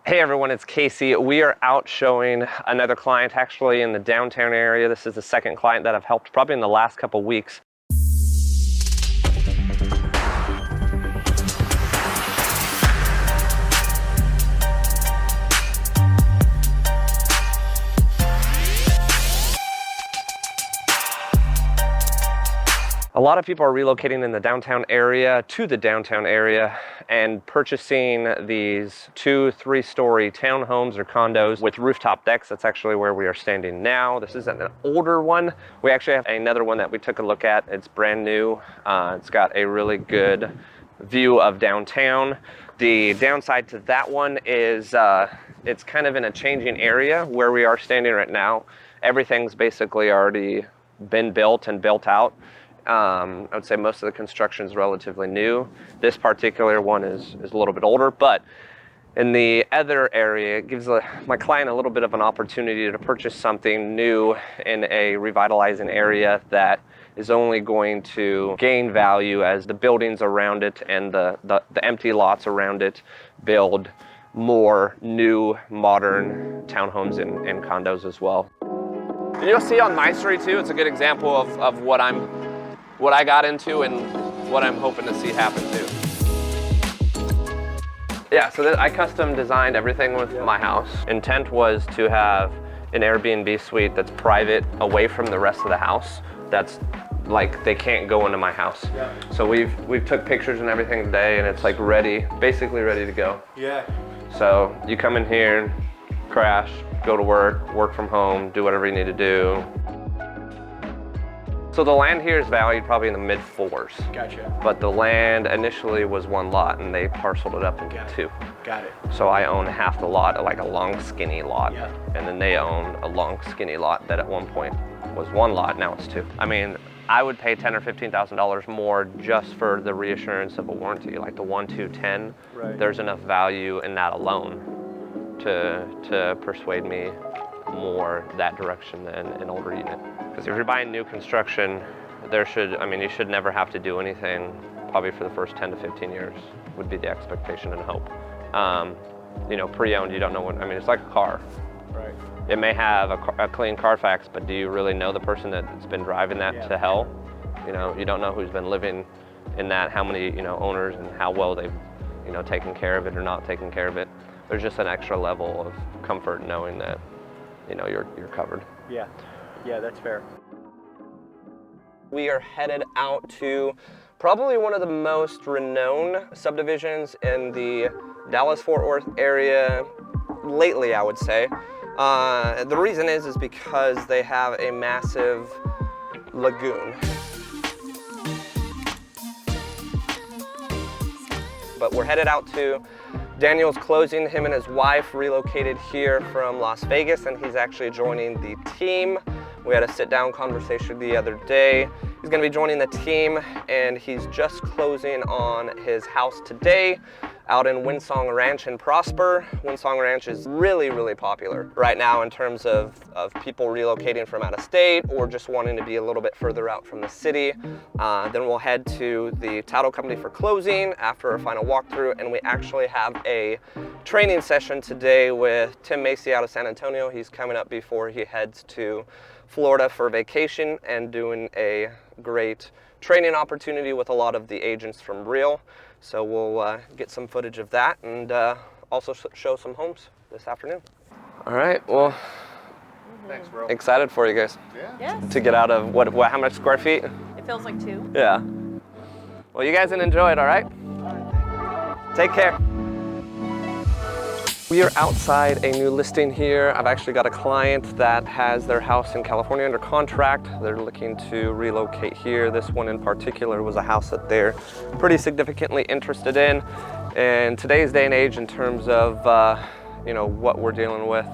Hey everyone, it's Casey. We are out showing another client actually in the downtown area. This is the second client that I've helped probably in the last couple weeks. A lot of people are relocating in the downtown area to the downtown area and purchasing these 2-3 story townhomes or condos with rooftop decks. That's actually where we are standing now. This is an older one. We actually have another one that we took a look at. It's brand new. It's got a really good view of downtown. The downside to that one is it's kind of in a changing area where we are standing right now. Everything's basically already been built and built out. I would say most of the construction is relatively new. This particular one is a little bit older, but in the other area, it gives my client a little bit of an opportunity to purchase something new in a revitalizing area that is only going to gain value as the buildings around it and the empty lots around it build more new, modern townhomes and condos as well. You'll see on my story too, it's a good example of what I got into and what I'm hoping to see happen too. Yeah, so I custom designed everything with my house. Intent was to have an Airbnb suite that's private away from the rest of the house. That's like, they can't go into my house. Yeah. So we've took pictures and everything today and it's like basically ready to go. Yeah. So you come in here, crash, go to work from home, do whatever you need to do. So the land here is valued probably in the mid 4s. Gotcha. But the land initially was one lot and they parceled it up into two. Got it. So I own half the lot, like a long skinny lot. Yeah. And then they own a long skinny lot that at one point was one lot, now it's two. I mean, I would pay $10,000 or $15,000 more just for the reassurance of a warranty, like the 1-2-10. Right. There's enough value in that alone to persuade me more that direction than an older unit. Because if you're buying new construction, you should never have to do anything probably for the first 10 to 15 years would be the expectation and hope. Pre-owned, you don't know it's like a car. Right. It may have a clean Carfax, but do you really know the person that's been driving that to hell? You don't know who's been living in that, how many, owners and how well they've, taken care of it or not taken care of it. There's just an extra level of comfort knowing that, you're covered. Yeah. Yeah, that's fair. We are headed out to probably one of the most renowned subdivisions in the Dallas-Fort Worth area lately, I would say. The reason is because they have a massive lagoon. But we're headed out to Daniel's closing. Him and his wife relocated here from Las Vegas and he's actually joining the team. We had a sit-down conversation the other day. He's gonna be joining the team and he's just closing on his house today out in Windsong Ranch in Prosper. Windsong Ranch is really, really popular right now in terms of people relocating from out of state or just wanting to be a little bit further out from the city. Then we'll head to the title company for closing after our final walkthrough, and we actually have a training session today with Tim Macy out of San Antonio. He's coming up before he heads to Florida for vacation and doing a great training opportunity with a lot of the agents from Real. So we'll get some footage of that and also show some homes this afternoon. All right, well, thanks, bro. Excited for you guys. Yeah. Yes. To get out of how much square feet? It feels like 2. Yeah. Well, you guys can enjoy it, all right? Take care. We are outside a new listing here. I've actually got a client that has their house in California under contract. They're looking to relocate here. This one in particular was a house that they're pretty significantly interested in. And today's day and age in terms of what we're dealing with,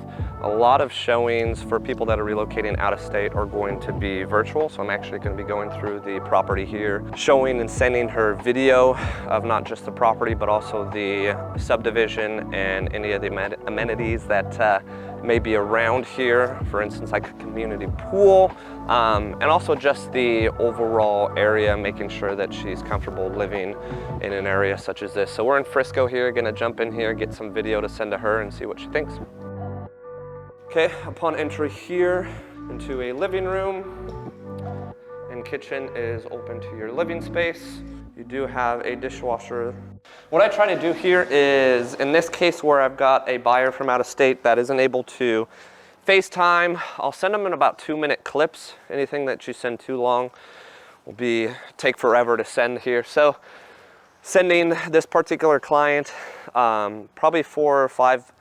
a lot of showings for people that are relocating out of state are going to be virtual. So I'm actually going to be going through the property here, showing and sending her video of not just the property, but also the subdivision and any of the amenities that maybe around here, for instance, like a community pool, and also just the overall area, making sure that she's comfortable living in an area such as this. So we're in Frisco here, gonna jump in here, get some video to send to her and see what she thinks. Okay, upon entry here into a living room, and kitchen is open to your living space. You do have a dishwasher. What I try to do here is, in this case where I've got a buyer from out of state that isn't able to FaceTime, I'll send them in about 2-minute clips. Anything that you send too long will take forever to send here. So sending this particular client probably 4 or 5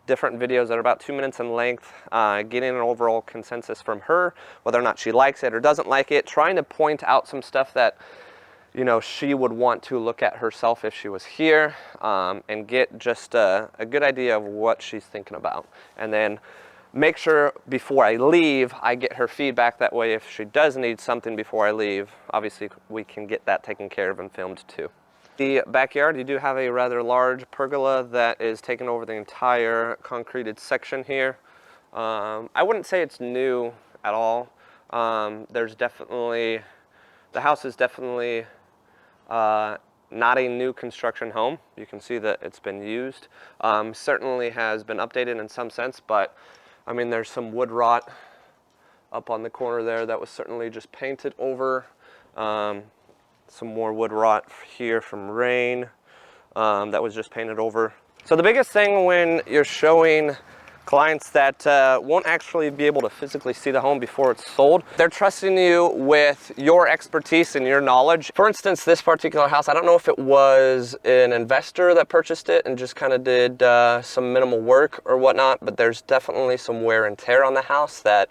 different videos that are about 2 minutes in length, getting an overall consensus from her, whether or not she likes it or doesn't like it, trying to point out some stuff that, you know, she would want to look at herself if she was here, and get just a good idea of what she's thinking about. And then make sure before I leave, I get her feedback. That way, if she does need something before I leave, obviously we can get that taken care of and filmed too. The backyard, you do have a rather large pergola that is taking over the entire concreted section here. I wouldn't say it's new at all. The house is definitely not a new construction home. You can see that it's been used. Certainly has been updated in some sense, but I mean, there's some wood rot up on the corner there that was certainly just painted over. Some more wood rot here from rain that was just painted over. So the biggest thing when you're showing clients that won't actually be able to physically see the home before it's sold, they're trusting you with your expertise and your knowledge. For instance, this particular house, I don't know if it was an investor that purchased it and just kind of did some minimal work or whatnot, but there's definitely some wear and tear on the house that,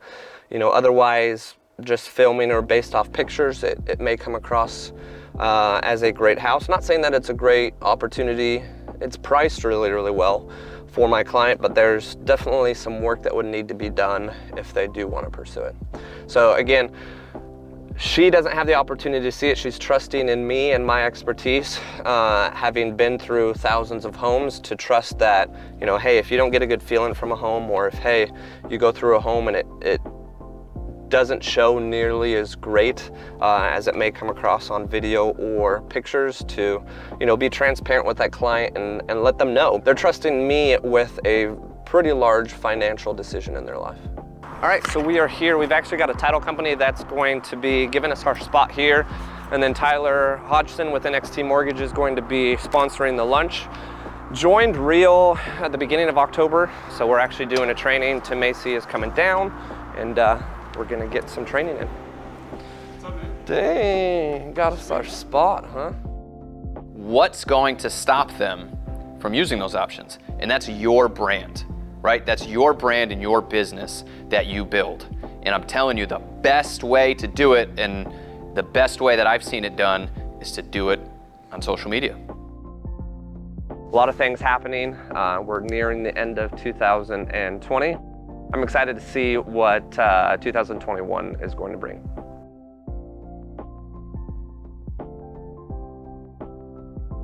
you know, otherwise just filming or based off pictures, it may come across as a great house. Not saying that it's a great opportunity. It's priced really, really well for my client, but there's definitely some work that would need to be done if they do want to pursue it. So again, she doesn't have the opportunity to see it. She's trusting in me and my expertise, having been through thousands of homes, to trust that, you know, hey, if you don't get a good feeling from a home, or if, hey, you go through a home and it doesn't show nearly as great as it may come across on video or pictures, to, you know, be transparent with that client and let them know. They're trusting me with a pretty large financial decision in their life. All right, so we are here. We've actually got a title company that's going to be giving us our spot here. And then Tyler Hodgson with NXT Mortgage is going to be sponsoring the lunch. Joined Real at the beginning of October. So we're actually doing a training. Tim Macy is coming down, and we're gonna get some training in. What's up, man? Dang, got us our spot, huh? What's going to stop them from using those options? And that's your brand, right? That's your brand and your business that you build. And I'm telling you, the best way to do it, and the best way that I've seen it done, is to do it on social media. A lot of things happening. We're nearing the end of 2020. I'm excited to see what 2021 is going to bring.